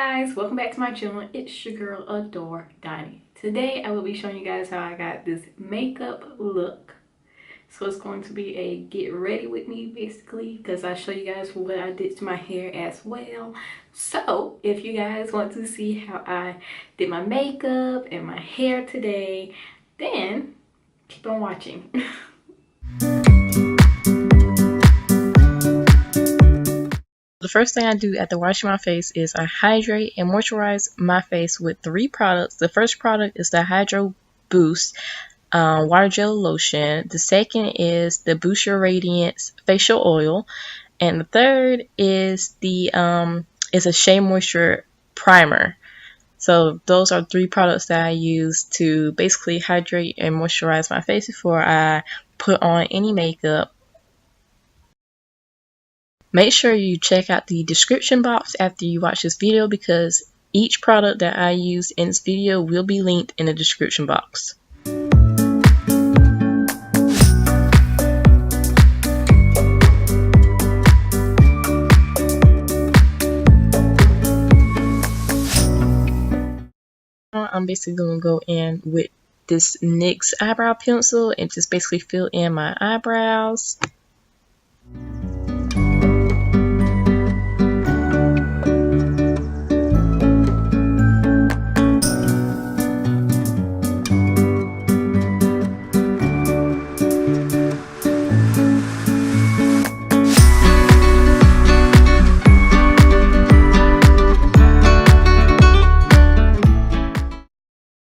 guys, welcome back to my channel. It's your girl AdoreDonnie. Today I will be showing you guys how I got this makeup look. So it's going to be a get ready with me basically, because I show you guys what I did to my hair as well. So if you guys want to see how I did my makeup and my hair today, then keep on watching. The first thing I do after washing my face is I hydrate and moisturize my face with 3 products. The first product is the Hydro Boost Water Gel Lotion. The second is the Boost Your Radiance Facial Oil. And the third is is a Shea Moisture Primer. So those are 3 products that I use to basically hydrate and moisturize my face before I put on any makeup. Make sure you check out the description box after you watch this video, because each product that I use in this video will be linked in the description box. I'm basically going to go in with this NYX eyebrow pencil and just basically fill in my eyebrows.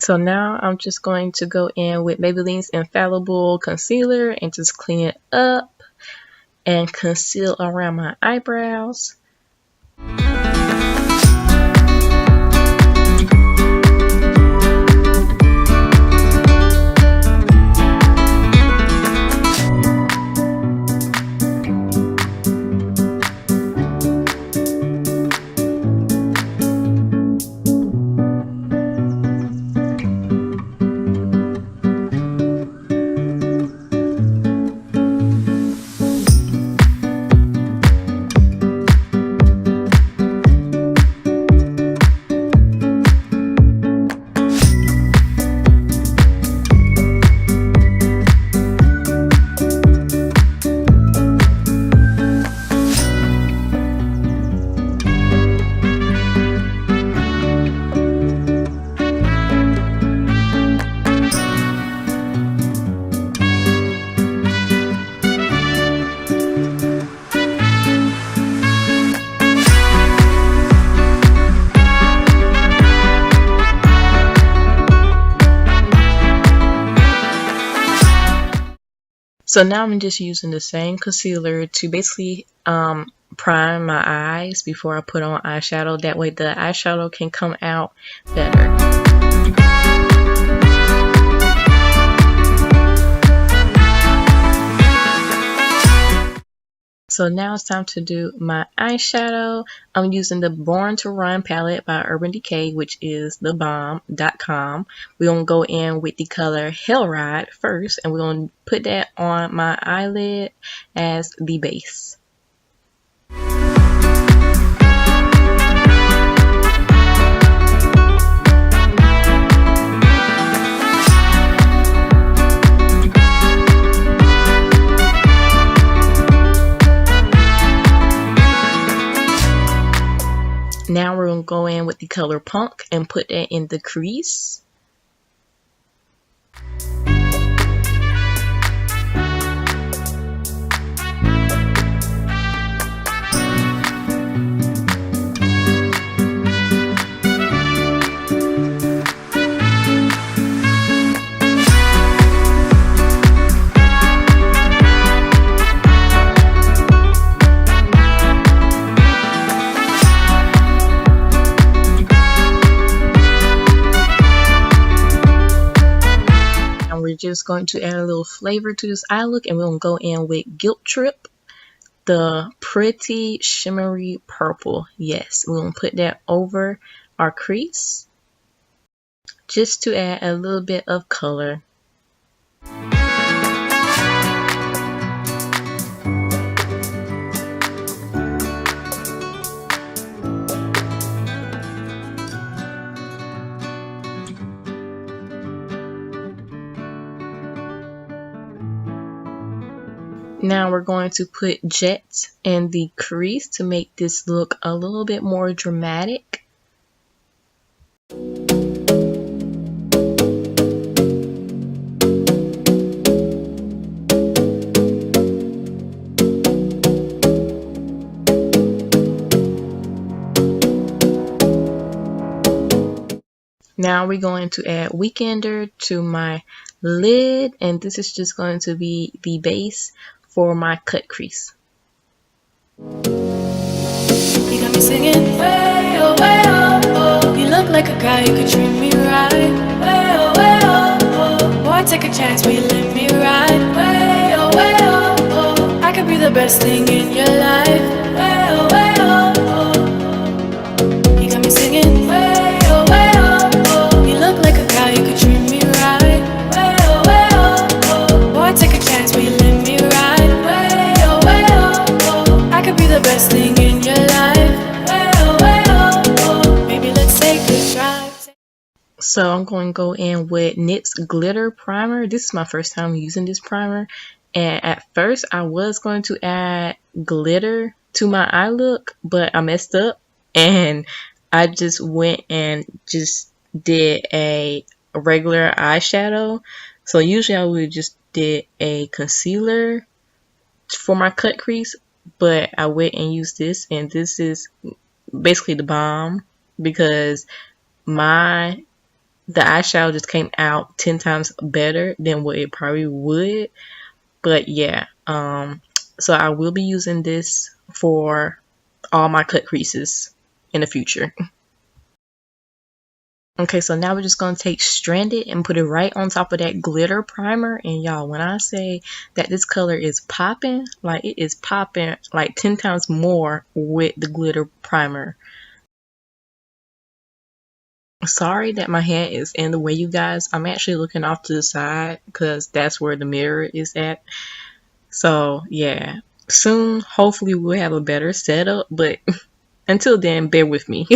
So now I'm just going to go in with Maybelline's Infallible Concealer and just clean it up and conceal around my eyebrows. So now I'm just using the same concealer to basically prime my eyes before I put on eyeshadow. That way the eyeshadow can come out better. So now it's time to do my eyeshadow. I'm using the Born to Run palette by Urban Decay, which is thebomb.com. We're going to go in with the color Hell Ride first, and we're going to put that on my eyelid as the base. Now we're going to go in with the color Punk and put that in the crease. We're just going to add a little flavor to this eye look, and we're going to go in with Guilt Trip, the pretty shimmery purple. Yes, we're going to put that over our crease just to add a little bit of color. Now we're going to put jets in the crease to make this look a little bit more dramatic. Now we're going to add Weekender to my lid, and this is just going to be the base for my cut crease. You got me singing, way oh, oh. You look like a guy who could treat me right. Way oh, oh. Boy, take a chance, will you let me ride? Way oh, oh. I could be the best thing in your life. Way oh, oh. You got me singing, way oh. You look like a guy who could treat me right. Way oh. Boy, take a chance, will you let me ride? Way oh. I could be the best thing in your life. Maybe let's take a drive. So I'm going to go in with NYX Glitter Primer. This is my first time using this primer. And at first I was going to add glitter to my eye look, but I messed up. And I just went and just did a regular eyeshadow. So usually I would just did a concealer for my cut crease, but I went and used this, and this is basically the bomb because the eyeshadow just came out 10 times better than what it probably would. But yeah, so I will be using this for all my cut creases in the future. Okay, so now we're just going to take Stranded and put it right on top of that glitter primer. And y'all, when I say that this color is popping, like it is popping like 10 times more with the glitter primer. Sorry that my hand is in the way, you guys. I'm actually looking off to the side because that's where the mirror is at. So yeah, soon hopefully we'll have a better setup, but until then, bear with me.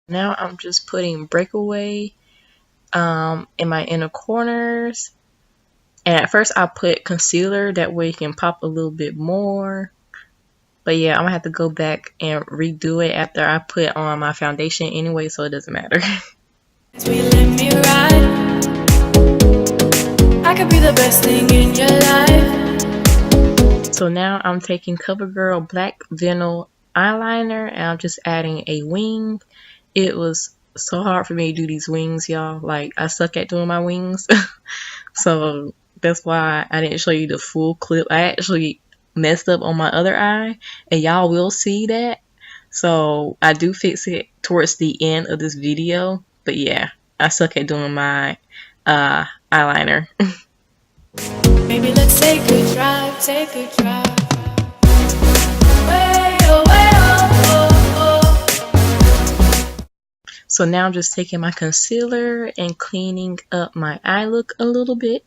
Now I'm just putting Breakaway in my inner corners. And at first I put concealer, that way it can pop a little bit more. But yeah, I'm going to have to go back and redo it after I put on my foundation anyway, so it doesn't matter. I could be the best thing in your life. So now I'm taking CoverGirl Black Vinyl eyeliner and I'm just adding a wing. It was so hard for me to do these wings, y'all. Like, I suck at doing my wings. So that's why I didn't show you the full clip. I actually messed up on my other eye, and y'all will see that. So I do fix it towards the end of this video. But yeah, I suck at doing my eyeliner. Maybe let's take a drive, take a drive. So now I'm just taking my concealer and cleaning up my eye look a little bit.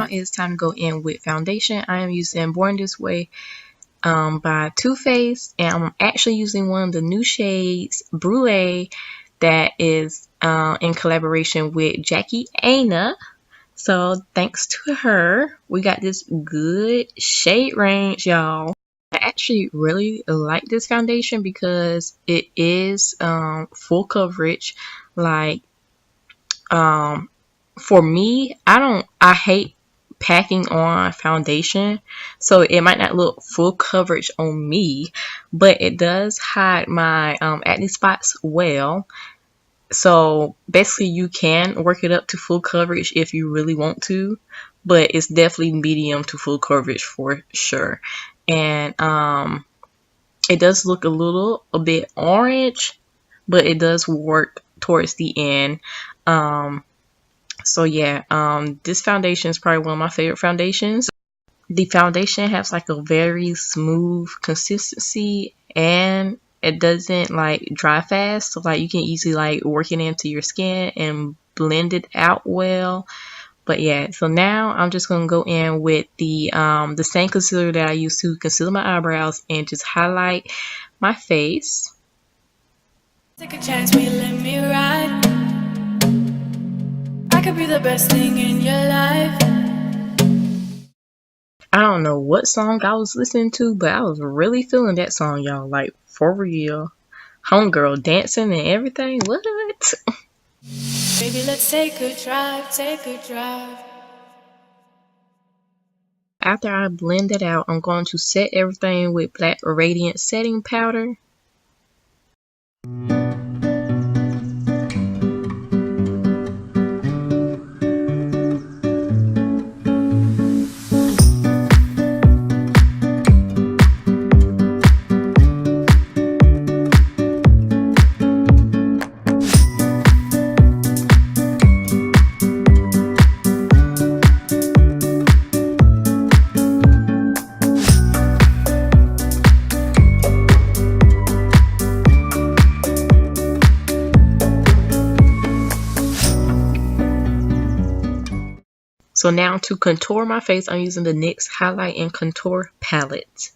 It's time to go in with foundation. I am using Born This Way by Too Faced, and I'm actually using one of the new shades, Brulee, that is in collaboration with Aina. So thanks to her, we got this good shade range, y'all. I actually really like this foundation because it is full coverage. Like for me, I hate packing on foundation, so it might not look full coverage on me, but it does hide my acne spots well. So basically you can work it up to full coverage if you really want to, but it's definitely medium to full coverage for sure. And it does look a bit orange, but it does work towards the end. So yeah, this foundation is probably one of my favorite foundations. The foundation has like a very smooth consistency, and it doesn't like dry fast, so like you can easily like work it into your skin and blend it out well. But yeah, so now I'm just gonna go in with the same concealer that I use to conceal my eyebrows and just highlight my face. Take a chance, will you let me ride? I could be the best thing in your life. I don't know what song I was listening to, but I was really feeling that song, y'all. Like, for real. Homegirl dancing and everything. What? Baby, let's take a drive, take a drive. After I blend it out, I'm going to set everything with Black Radiant setting powder. So now to contour my face, I'm using the NYX Highlight and Contour Palette.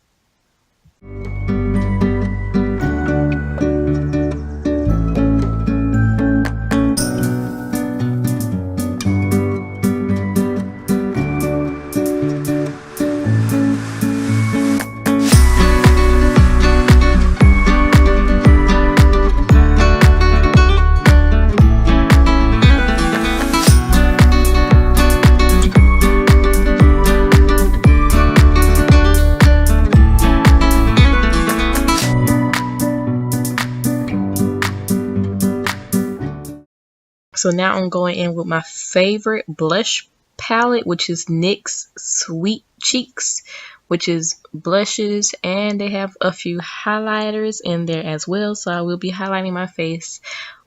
So now I'm going in with my favorite blush palette, which is NYX Sweet Cheeks, which is blushes, and they have a few highlighters in there as well. So I will be highlighting my face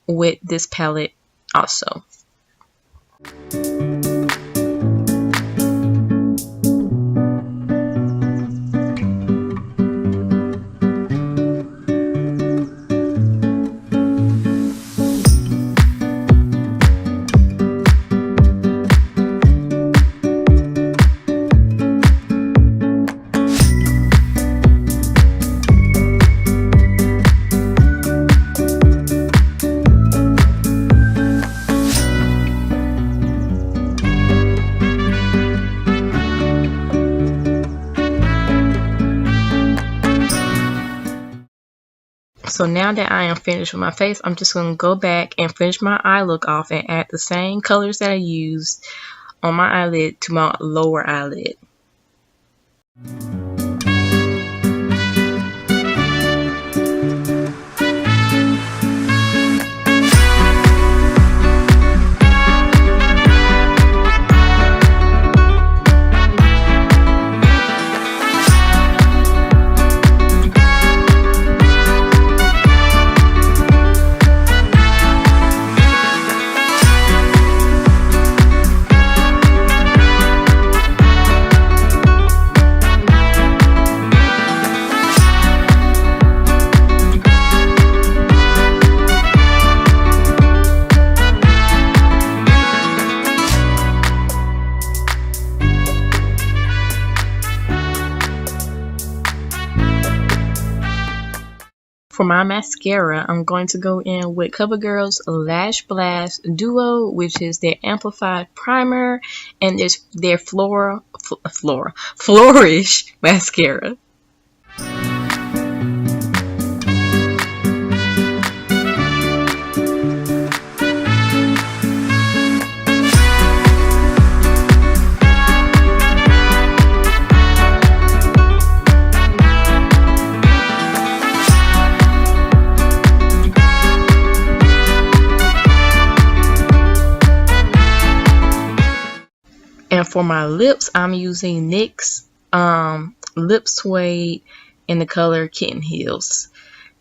with this palette also. So now that I am finished with my face, I'm just going to go back and finish my eye look off and add the same colors that I used on my eyelid to my lower eyelid. For my mascara, I'm going to go in with CoverGirl's Lash Blast Duo, which is their amplified primer, and their Flourish mascara. And for my lips, I'm using NYX Lip Suede in the color Kitten Heels.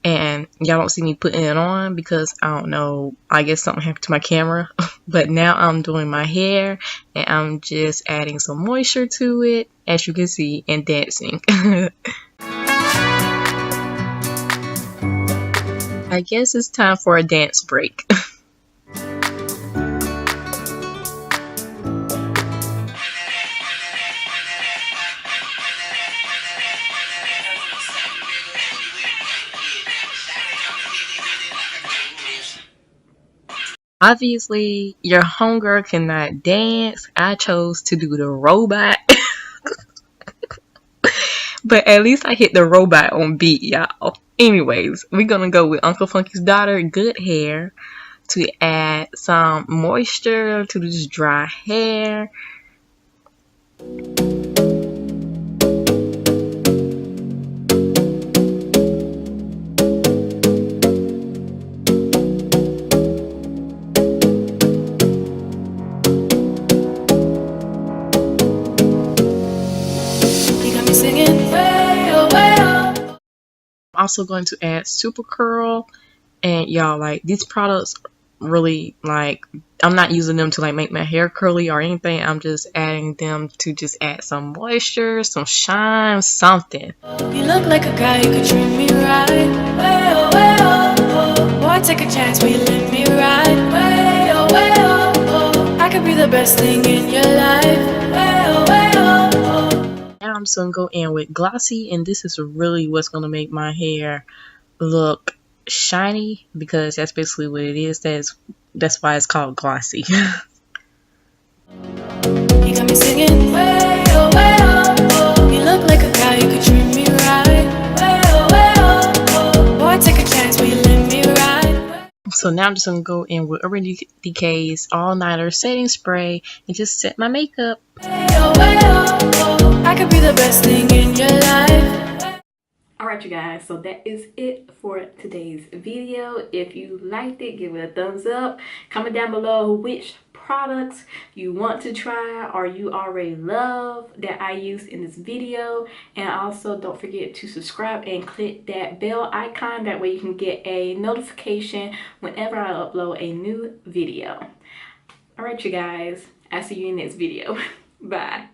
And y'all don't see me putting it on because I don't know, I guess something happened to my camera. But now I'm doing my hair and I'm just adding some moisture to it, as you can see, and dancing. I guess it's time for a dance break. Obviously, your homegirl cannot dance. I chose to do the robot. But at least I hit the robot on beat, y'all. Anyways, we're gonna go with Uncle Funky's Daughter, Good Hair, to add some moisture to this dry hair. I'm also going to add Super Curl, and y'all, like, these products really, like, I'm not using them to like make my hair curly or anything. I'm just adding them to just add some moisture, some shine, something. You look like a guy who could treat me right. Way oh, way oh, oh. Boy, take a chance, will you let me ride? Way oh, way oh, oh. I could be the best thing in your life. Way oh, way oh, oh. Now I'm just gonna go in with Glossy, and this is really what's gonna make my hair look shiny, because that's basically what it is. That's why it's called Glossy. You got me singing, way oh, oh. You look like a guy who could treat me right. Way oh, oh. Boy, take a chance, will you let me ride? So now I'm just gonna go in with Urban Decay's All Nighter Setting Spray and just set my makeup. Way oh. I could be the best thing in your life. Alright you guys, so that is it for today's video. If you liked it, give it a thumbs up. Comment down below which products you want to try or you already love that I used in this video. And also don't forget to subscribe and click that bell icon. That way you can get a notification whenever I upload a new video. Alright you guys, I'll see you in the next video. Bye.